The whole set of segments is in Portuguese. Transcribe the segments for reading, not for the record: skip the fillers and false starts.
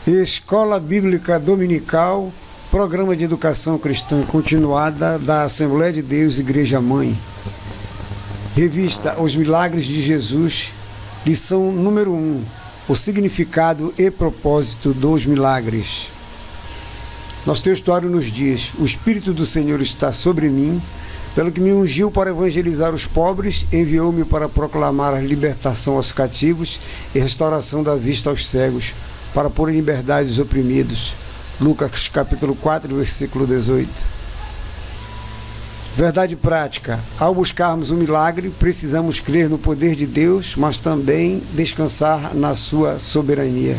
Escola Bíblica Dominical, Programa de Educação Cristã Continuada da Assembleia de Deus Igreja Mãe. Revista Os Milagres de Jesus, lição número 1, o significado e propósito dos milagres. Nosso textuário nos diz: o Espírito do Senhor está sobre mim, pelo que me ungiu para evangelizar os pobres, enviou-me para proclamar a libertação aos cativos e restauração da vista aos cegos, para pôr em liberdade os oprimidos. Lucas capítulo 4, versículo 18. Verdade prática: ao buscarmos o milagre, precisamos crer no poder de Deus, mas também descansar na sua soberania.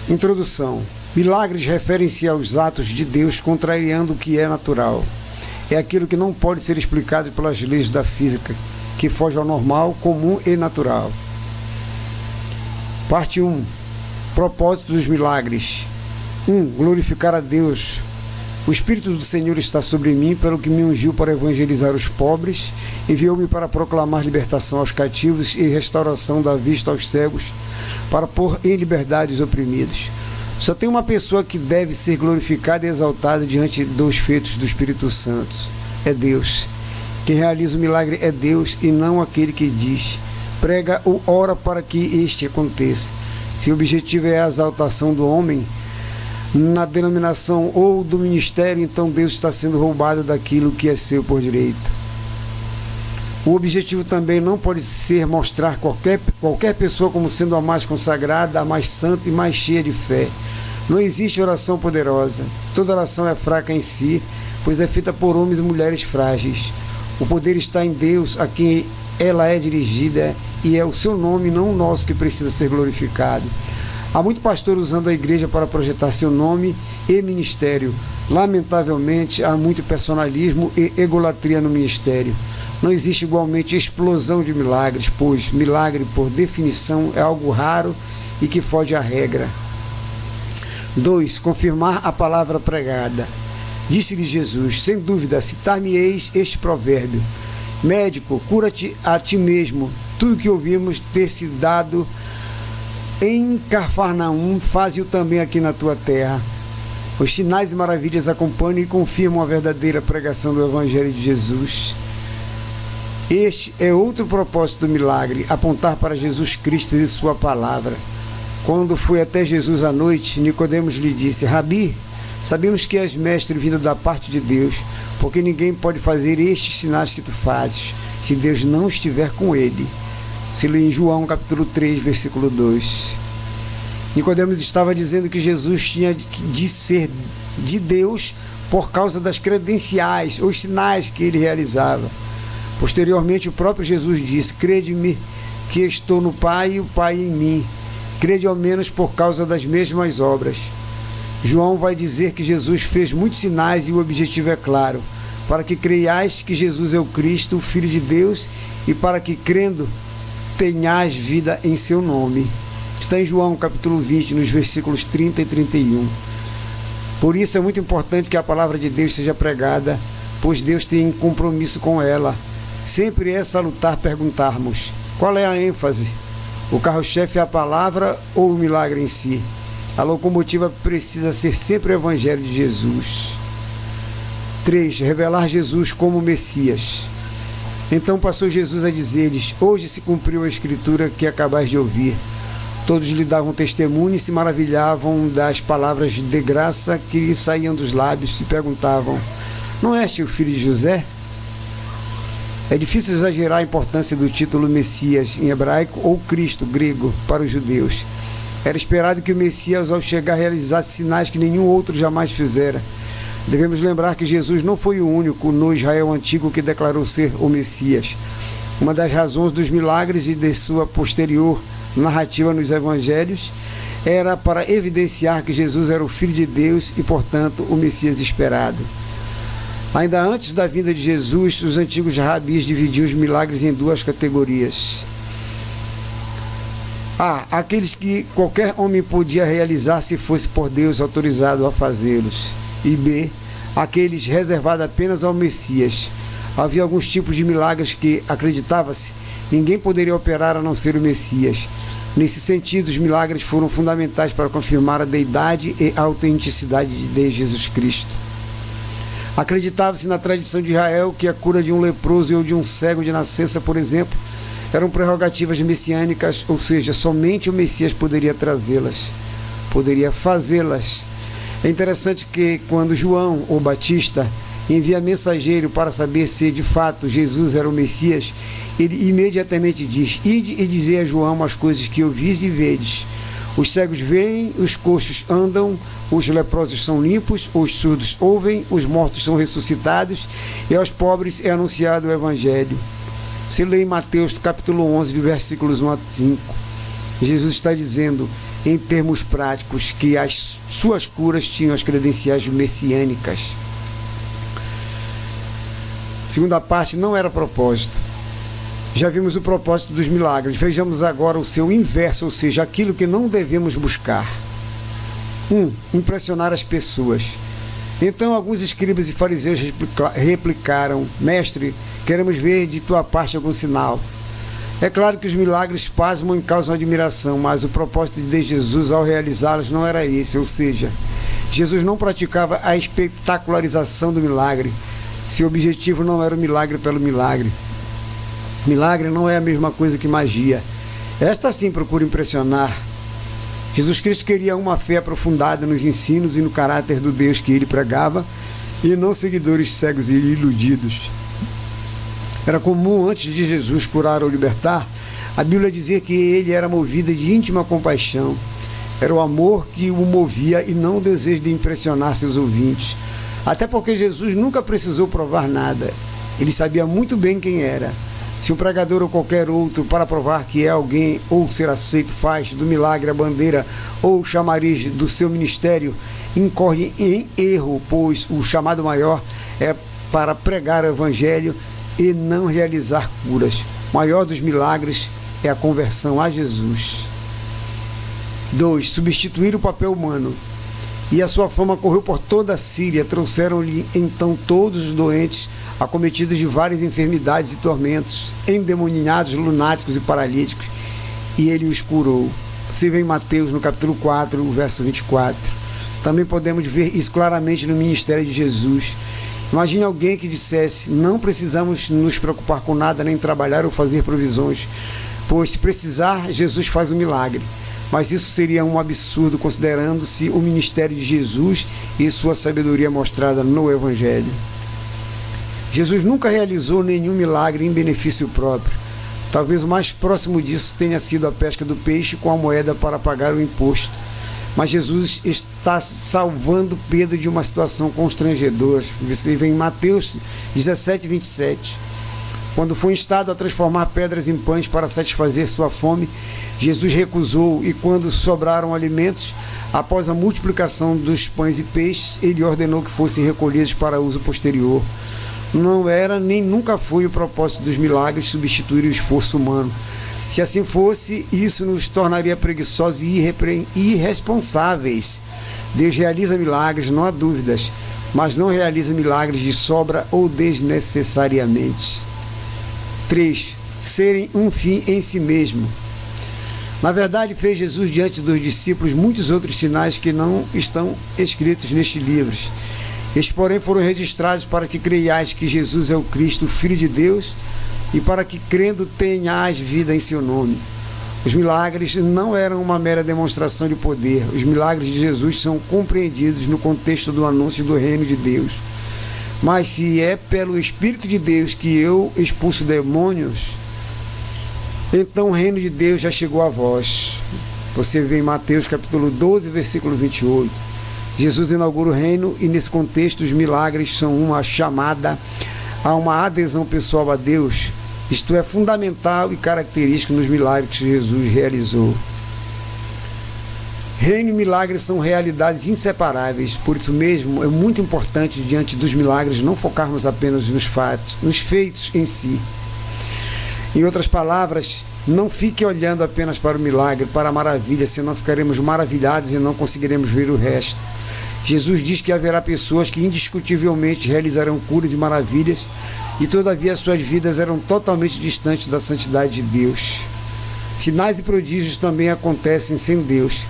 Introdução: milagres referem-se aos atos de Deus contrariando o que é natural. É aquilo que não pode ser explicado pelas leis da física, que foge ao normal, comum e natural. Parte 1. Propósito dos milagres. 1. Glorificar a Deus. O Espírito do Senhor está sobre mim, pelo que me ungiu para evangelizar os pobres, enviou-me para proclamar libertação aos cativos e restauração da vista aos cegos, para pôr em liberdade os oprimidos. Só tem uma pessoa que deve ser glorificada e exaltada diante dos feitos do Espírito Santo. É Deus. Quem realiza o milagre é Deus e não aquele que diz, prega ou ora para que este aconteça. Se o objetivo é a exaltação do homem na denominação ou do ministério, então Deus está sendo roubado daquilo que é seu por direito. O objetivo também não pode ser mostrar qualquer pessoa como sendo a mais consagrada, a mais santa e mais cheia de fé. Não existe oração poderosa. Toda oração é fraca em si, pois é feita por homens e mulheres frágeis. O poder está em Deus, a quem ela é dirigida, e é o seu nome, não o nosso, que precisa ser glorificado. Há muito pastor usando a igreja para projetar seu nome e ministério. Lamentavelmente, há muito personalismo e egolatria no ministério. Não existe igualmente explosão de milagres, pois milagre, por definição, é algo raro e que foge à regra. 2. Confirmar a palavra pregada. Disse-lhe Jesus: sem dúvida, citar-me-eis este provérbio: médico, cura-te a ti mesmo. Tudo que ouvimos ter sido dado em Cafarnaum, faze-o também aqui na tua terra. Os sinais e maravilhas acompanham e confirmam a verdadeira pregação do Evangelho de Jesus. Este é outro propósito do milagre: apontar para Jesus Cristo e sua palavra. Quando foi até Jesus à noite, Nicodemos lhe disse: Rabi, sabemos que és mestre vindo da parte de Deus, porque ninguém pode fazer estes sinais que tu fazes, se Deus não estiver com ele. Se lê em João capítulo 3, versículo 2. Nicodemos estava dizendo que Jesus tinha de ser de Deus por causa das credenciais, os sinais que ele realizava. Posteriormente, o próprio Jesus disse: crede-me que estou no Pai e o Pai em mim. Crede ao menos por causa das mesmas obras. João vai dizer que Jesus fez muitos sinais e o objetivo é claro: para que creiais que Jesus é o Cristo, o Filho de Deus, e para que, crendo, tenhais vida em seu nome. Está em João capítulo 20, nos versículos 30 e 31. Por isso é muito importante que a palavra de Deus seja pregada, pois Deus tem compromisso com ela. Sempre é salutar perguntarmos: qual é a ênfase? O carro-chefe é a palavra ou o milagre em si? A locomotiva precisa ser sempre o Evangelho de Jesus. 3. Revelar Jesus como Messias. Então passou Jesus a dizer-lhes: hoje se cumpriu a escritura que acabais de ouvir. Todos lhe davam testemunho e se maravilhavam das palavras de graça que lhe saíam dos lábios e perguntavam: não és o filho de José? É difícil exagerar a importância do título Messias em hebraico ou Cristo grego para os judeus. Era esperado que o Messias, ao chegar, realizasse sinais que nenhum outro jamais fizera. Devemos lembrar que Jesus não foi o único no Israel antigo que declarou ser o Messias. Uma das razões dos milagres e de sua posterior narrativa nos evangelhos era para evidenciar que Jesus era o Filho de Deus e, portanto, o Messias esperado. Ainda antes da vinda de Jesus, os antigos rabis dividiam os milagres em duas categorias. A. Aqueles que qualquer homem podia realizar se fosse por Deus autorizado a fazê-los. E B. Aqueles reservados apenas ao Messias. Havia alguns tipos de milagres que, acreditava-se, ninguém poderia operar a não ser o Messias. Nesse sentido, os milagres foram fundamentais para confirmar a deidade e a autenticidade de Jesus Cristo. Acreditava-se na tradição de Israel que a cura de um leproso ou de um cego de nascença, por exemplo, eram prerrogativas messiânicas, ou seja, somente o Messias poderia trazê-las, poderia fazê-las. É interessante que quando João, o Batista, envia mensageiro para saber se de fato Jesus era o Messias, ele imediatamente diz: ide e dizei a João as coisas que ouvis e vedes. Os cegos veem, os coxos andam, os leprosos são limpos, os surdos ouvem, os mortos são ressuscitados, e aos pobres é anunciado o Evangelho. Você lê em Mateus capítulo 11, de versículos 1 a 5. Jesus está dizendo, em termos práticos, que as suas curas tinham as credenciais messiânicas. Segunda parte, não era propósito. Já vimos o propósito dos milagres. Vejamos agora o seu inverso, ou seja, aquilo que não devemos buscar. 1. Impressionar as pessoas. Então alguns escribas e fariseus replicaram: mestre, queremos ver de tua parte algum sinal. É claro que os milagres pasmam e causam admiração, mas o propósito de Jesus ao realizá-los não era esse, ou seja, Jesus não praticava a espetacularização do milagre. Seu objetivo não era o milagre pelo milagre. Milagre não é a mesma coisa que magia. Esta sim procura impressionar. Jesus Cristo queria uma fé aprofundada nos ensinos e no caráter do Deus que ele pregava, e não seguidores cegos e iludidos. Era comum, antes de Jesus curar ou libertar, a Bíblia dizer que ele era movido de íntima compaixão. Era o amor que o movia e não o desejo de impressionar seus ouvintes. Até porque Jesus nunca precisou provar nada. Ele sabia muito bem quem era. Se um pregador ou qualquer outro, para provar que é alguém ou ser aceito, faz do milagre a bandeira ou chamariz do seu ministério, incorre em erro, pois o chamado maior é para pregar o Evangelho e não realizar curas. O maior dos milagres é a conversão a Jesus. 2. Substituir o papel humano. E a sua fama correu por toda a Síria. Trouxeram-lhe então todos os doentes, acometidos de várias enfermidades e tormentos, endemoniados, lunáticos e paralíticos, e ele os curou. Você vê em Mateus, no capítulo 4, verso 24. Também podemos ver isso claramente no ministério de Jesus. Imagine alguém que dissesse: não precisamos nos preocupar com nada, nem trabalhar ou fazer provisões, pois se precisar, Jesus faz um milagre. Mas isso seria um absurdo, considerando-se o ministério de Jesus e sua sabedoria mostrada no Evangelho. Jesus nunca realizou nenhum milagre em benefício próprio. Talvez o mais próximo disso tenha sido a pesca do peixe com a moeda para pagar o imposto. Mas Jesus está salvando Pedro de uma situação constrangedora. Você vê em Mateus 17, 27. Quando foi instado a transformar pedras em pães para satisfazer sua fome, Jesus recusou, e quando sobraram alimentos, após a multiplicação dos pães e peixes, ele ordenou que fossem recolhidos para uso posterior. Não era nem nunca foi o propósito dos milagres substituir o esforço humano. Se assim fosse, isso nos tornaria preguiçosos e irresponsáveis. Deus realiza milagres, não há dúvidas, mas não realiza milagres de sobra ou desnecessariamente. 3. Serem um fim em si mesmo. Na verdade, fez Jesus diante dos discípulos muitos outros sinais que não estão escritos nestes livros. Estes, porém, foram registrados para que creiais que Jesus é o Cristo, o Filho de Deus, e para que, crendo, tenhais vida em seu nome. Os milagres não eram uma mera demonstração de poder. Os milagres de Jesus são compreendidos no contexto do anúncio do reino de Deus. Mas se é pelo Espírito de Deus que eu expulso demônios, então o reino de Deus já chegou a vós. Você vê em Mateus capítulo 12, versículo 28. Jesus inaugura o reino, e nesse contexto os milagres são uma chamada a uma adesão pessoal a Deus. Isto é fundamental e característico nos milagres que Jesus realizou. Reino e milagres são realidades inseparáveis, por isso mesmo é muito importante, diante dos milagres, não focarmos apenas nos fatos, nos feitos em si. Em outras palavras, não fique olhando apenas para o milagre, para a maravilha, senão ficaremos maravilhados e não conseguiremos ver o resto. Jesus diz que haverá pessoas que indiscutivelmente realizarão curas e maravilhas, e todavia suas vidas eram totalmente distantes da santidade de Deus. Sinais e prodígios também acontecem sem Deus.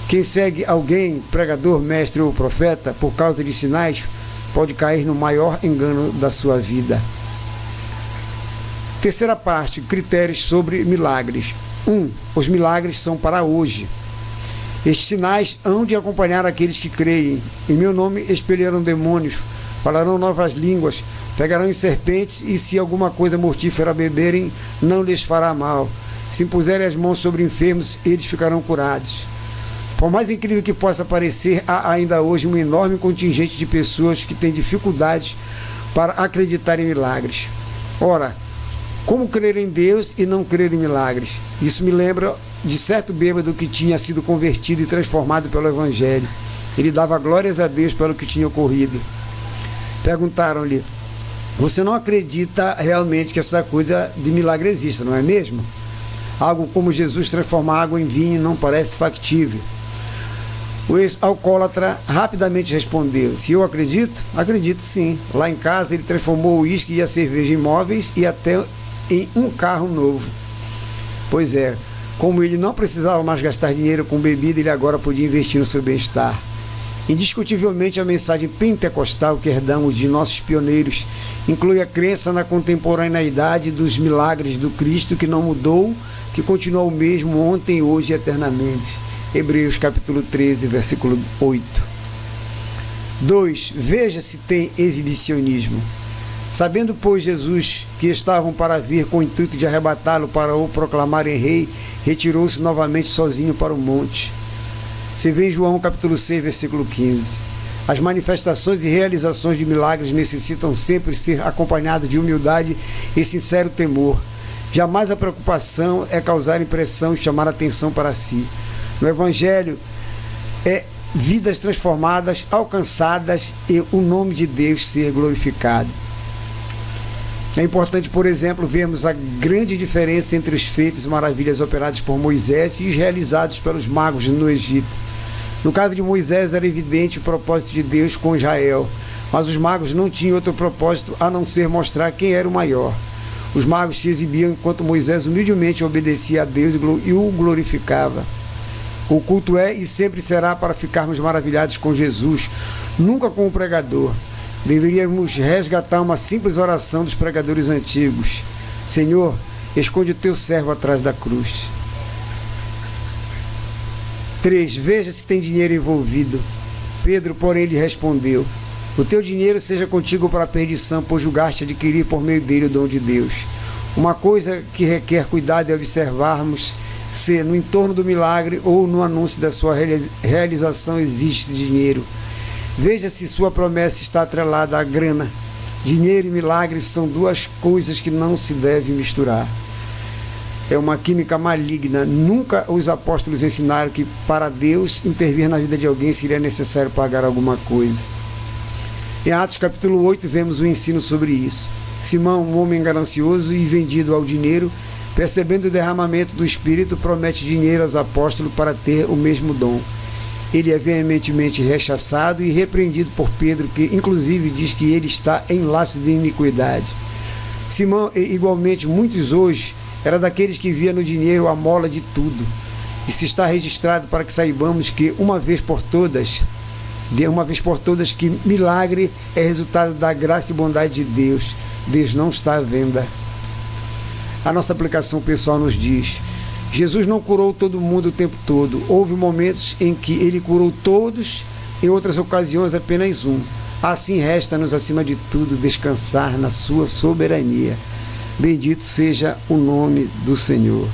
Quem segue alguém, pregador, mestre ou profeta, por causa de sinais, pode cair no maior engano da sua vida. Terceira parte, critérios sobre milagres. 1. Os milagres são para hoje. Estes sinais hão de acompanhar aqueles que creem. Em meu nome expelirão demônios, falarão novas línguas, pegarão em serpentes, e se alguma coisa mortífera beberem, não lhes fará mal. Se impuserem as mãos sobre enfermos, eles ficarão curados. Por mais incrível que possa parecer, há ainda hoje um enorme contingente de pessoas que têm dificuldades para acreditar em milagres. Ora, como crer em Deus e não crer em milagres? Isso me lembra de certo bêbado que tinha sido convertido e transformado pelo Evangelho. Ele dava glórias a Deus pelo que tinha ocorrido. Perguntaram-lhe: você não acredita realmente que essa coisa de milagre exista, não é mesmo? Algo como Jesus transformar água em vinho não parece factível. O ex-alcoólatra rapidamente respondeu: se eu acredito? Acredito sim. Lá em casa ele transformou o uísque e a cerveja em móveis e até em um carro novo. Pois é, como ele não precisava mais gastar dinheiro com bebida, ele agora podia investir no seu bem-estar. Indiscutivelmente, a mensagem pentecostal que herdamos de nossos pioneiros inclui a crença na contemporaneidade dos milagres do Cristo que não mudou, que continua o mesmo ontem, hoje e eternamente. Hebreus capítulo 13, versículo 8. 2. Veja se tem exibicionismo. Sabendo, pois, Jesus que estavam para vir com o intuito de arrebatá-lo para o proclamarem rei, retirou-se novamente sozinho para o monte. Se vê em João capítulo 6, versículo 15. As manifestações e realizações de milagres necessitam sempre ser acompanhadas de humildade e sincero temor. Jamais a preocupação é causar impressão e chamar atenção para si. No Evangelho é vidas transformadas, alcançadas e o nome de Deus ser glorificado. É importante, por exemplo, vermos a grande diferença entre os feitos e maravilhas operados por Moisés e os realizados pelos magos no Egito. No caso de Moisés, era evidente o propósito de Deus com Israel, mas os magos não tinham outro propósito a não ser mostrar quem era o maior. Os magos se exibiam enquanto Moisés humildemente obedecia a Deus e o glorificava. O culto é e sempre será para ficarmos maravilhados com Jesus, nunca com o pregador. Deveríamos resgatar uma simples oração dos pregadores antigos: Senhor, esconde o teu servo atrás da cruz. 3. Veja se tem dinheiro envolvido. Pedro, porém, lhe respondeu: o teu dinheiro seja contigo para a perdição, pois julgaste adquirir por meio dele o dom de Deus. Uma coisa que requer cuidado é observarmos se no entorno do milagre ou no anúncio da sua realização existe dinheiro. Veja se sua promessa está atrelada à grana. Dinheiro e milagres são duas coisas que não se devem misturar. É uma química maligna. Nunca os apóstolos ensinaram que para Deus intervir na vida de alguém seria necessário pagar alguma coisa. Em Atos capítulo 8 vemos um ensino sobre isso. Simão, um homem ganancioso e vendido ao dinheiro, percebendo o derramamento do Espírito, promete dinheiro aos apóstolos para ter o mesmo dom. Ele é veementemente rechaçado e repreendido por Pedro, que inclusive diz que ele está em laço de iniquidade. Simão, igualmente muitos hoje, era daqueles que via no dinheiro a mola de tudo. Isso está registrado para que saibamos que uma vez por todas que milagre é resultado da graça e bondade de Deus. Deus não está à venda. A nossa aplicação pessoal nos diz: Jesus não curou todo mundo o tempo todo. Houve momentos em que ele curou todos, em outras ocasiões apenas um. Assim resta-nos, acima de tudo, descansar na sua soberania. Bendito seja o nome do Senhor.